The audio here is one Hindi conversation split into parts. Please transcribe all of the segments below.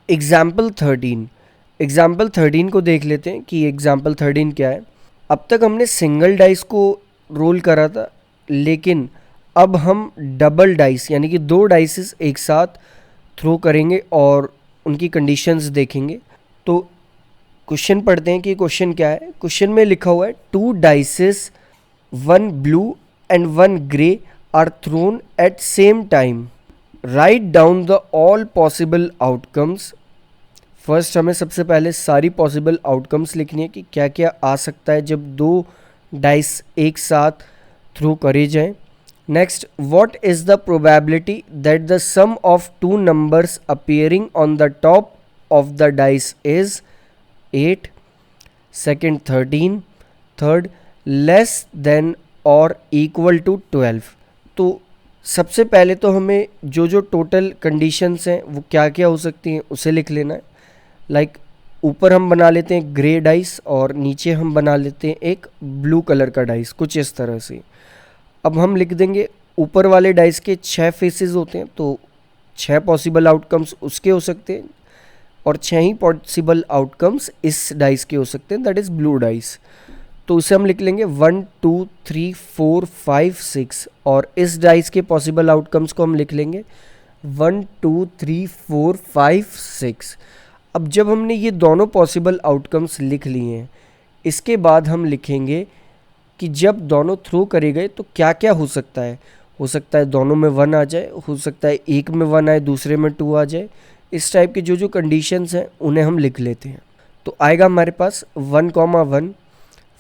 एग्जाम्पल 13 को देख लेते हैं कि एग्जाम्पल 13 क्या है। अब तक हमने सिंगल डाइस को रोल करा था, लेकिन अब हम डबल डाइस यानी कि 2 डाइसेस एक साथ थ्रो करेंगे और उनकी कंडीशंस देखेंगे। तो क्वेश्चन पढ़ते हैं कि क्वेश्चन क्या है। क्वेश्चन में लिखा हुआ है 2 dices, 1 blue and 1 grey are thrown at same time. Write down the all possible outcomes. First हमें सबसे पहले सारी पॉसिबल आउटकम्स लिखनी है कि क्या क्या आ सकता है जब 2 डाइस एक साथ थ्रो करे जाएं। Next, what is the probability that the sum of 2 numbers appearing on the top of the dice is 8। Second 13। Third, less than और इक्वल टू 12। तो सबसे पहले तो हमें जो जो टोटल कंडीशंस हैं वो क्या क्या हो सकती हैं उसे लिख लेना है। लाइक ऊपर हम बना लेते हैं ग्रे डाइस और नीचे हम बना लेते हैं एक ब्लू कलर का डाइस, कुछ इस तरह से। अब हम लिख देंगे ऊपर वाले डाइस के 6 फेसेस होते हैं, तो 6 पॉसिबल आउटकम्स उसके हो सकते हैं और 6 ही पॉसिबल आउटकम्स इस डाइस के हो सकते हैं, दैट इज़ ब्लू डाइस। तो उसे हम लिख लेंगे 1 2 3 4 5 6 और इस डाइस के पॉसिबल आउटकम्स को हम लिख लेंगे 1 2 3 4 5 6। अब जब हमने ये दोनों पॉसिबल आउटकम्स लिख लिए हैं, इसके बाद हम लिखेंगे कि जब दोनों थ्रो करे गए तो क्या क्या हो सकता है। हो सकता है दोनों में 1 आ जाए, हो सकता है एक में 1 आए दूसरे में 2 आ जाए। इस टाइप की जो जो कंडीशंस हैं उन्हें हम लिख लेते हैं। तो आएगा हमारे पास 1,1,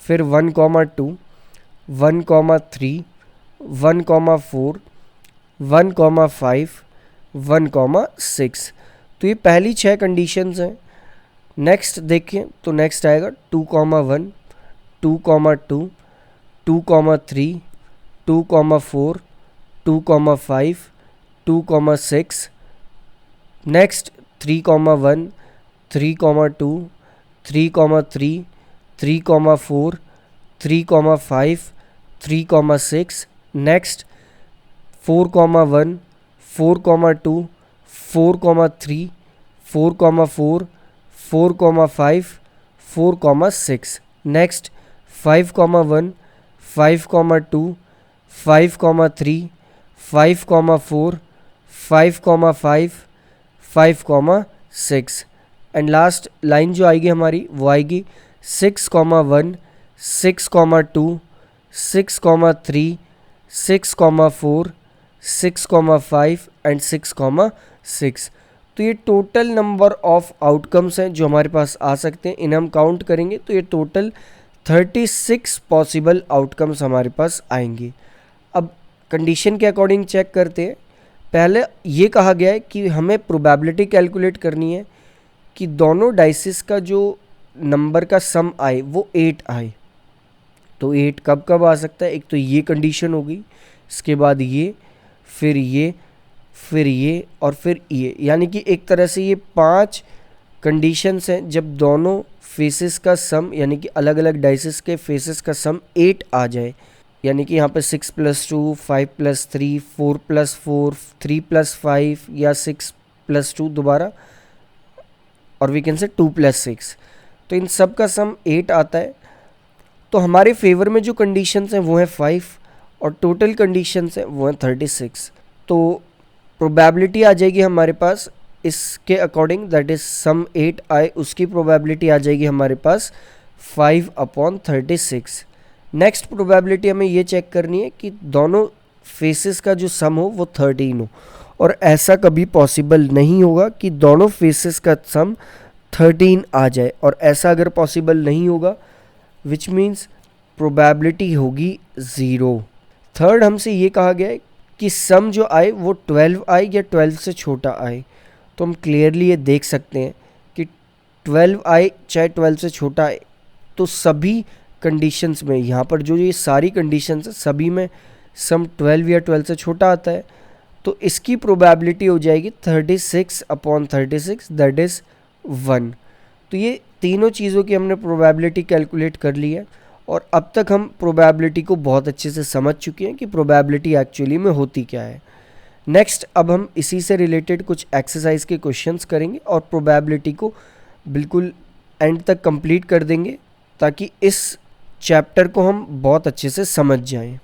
फिर 1,2, 1,3, 1,4, 1,5, 1,6। तो ये पहली 6 कंडीशंस हैं। नेक्स्ट देखें तो नेक्स्ट आएगा 2,1, 2,2, 2,3, 2,4, 2,5, 2,6। Next 3,1, 3,2, 3,3, 3,4, 3,5, 3,6। Next 4,1, 4,2, 4,3, 4,4, 4,5, 4,6। Next 5,1, 5,2, 5,3, 5,4, 5,5, 5,6। And last line जो आएगी हमारी वो आएगी 6,1, 6,2, 6,3, 6,4, 6,5 एंड 6,6। तो ये टोटल नंबर ऑफ आउटकम्स हैं जो हमारे पास आ सकते हैं। इन्हें हम काउंट करेंगे तो ये टोटल 36 पॉसिबल आउटकम्स हमारे पास आएंगे। अब कंडीशन के अकॉर्डिंग चेक करते हैं। पहले ये कहा गया है कि हमें प्रोबेबिलिटी कैलकुलेट करनी है कि दोनों डाइसेस का जो नंबर का सम आए वो 8 आए। तो 8 कब कब आ सकता है? एक तो ये कंडीशन होगी, इसके बाद ये, फिर ये, फिर ये और फिर ये। यानी कि एक तरह से ये 5 कंडीशंस हैं जब दोनों फेसेस का सम यानी कि अलग अलग डाइसेस के फेसेस का सम 8 आ जाए। यानी कि यहाँ पे 6 + 2, 5 + 3, 4 + 4, 3 + 5 या 6 + 2 दोबारा, और वी कैन से 2 + 6। तो इन सब का सम 8 आता है। तो हमारे फेवर में जो कंडीशंस हैं वो हैं 5 और टोटल कंडीशंस हैं वो हैं 36। तो प्रोबेबिलिटी आ जाएगी हमारे पास इसके अकॉर्डिंग, दैट इज सम 8 आए उसकी प्रोबेबिलिटी आ जाएगी हमारे पास 5/36। नेक्स्ट प्रोबेबिलिटी हमें ये चेक करनी है कि दोनों फेसेस का जो सम हो वो 13 हो, और ऐसा कभी पॉसिबल नहीं होगा कि दोनों फेसेस का सम 13 आ जाए। और ऐसा अगर पॉसिबल नहीं होगा विच मीन्स प्रोबेबिलिटी होगी 0। थर्ड, हमसे ये कहा गया है कि सम जो आए वो 12 आए या 12 से छोटा आए। तो हम क्लियरली ये देख सकते हैं कि 12 आए चाहे 12 से छोटा आए, तो सभी कंडीशंस में यहाँ पर जो ये सारी कंडीशंस हैं सभी में सम 12 या 12 से छोटा आता है। तो इसकी प्रोबेबिलिटी हो जाएगी 36/36, दैट इज़ 1। तो ये तीनों चीज़ों की हमने प्रोबेबिलिटी कैलकुलेट कर ली है, और अब तक हम प्रोबेबिलिटी को बहुत अच्छे से समझ चुके हैं कि प्रोबेबिलिटी एक्चुअली में होती क्या है। नेक्स्ट अब हम इसी से रिलेटेड कुछ एक्सरसाइज के क्वेश्चंस करेंगे और प्रोबेबिलिटी को बिल्कुल एंड तक कंप्लीट कर देंगे ताकि इस चैप्टर को हम बहुत अच्छे से समझ जाएं।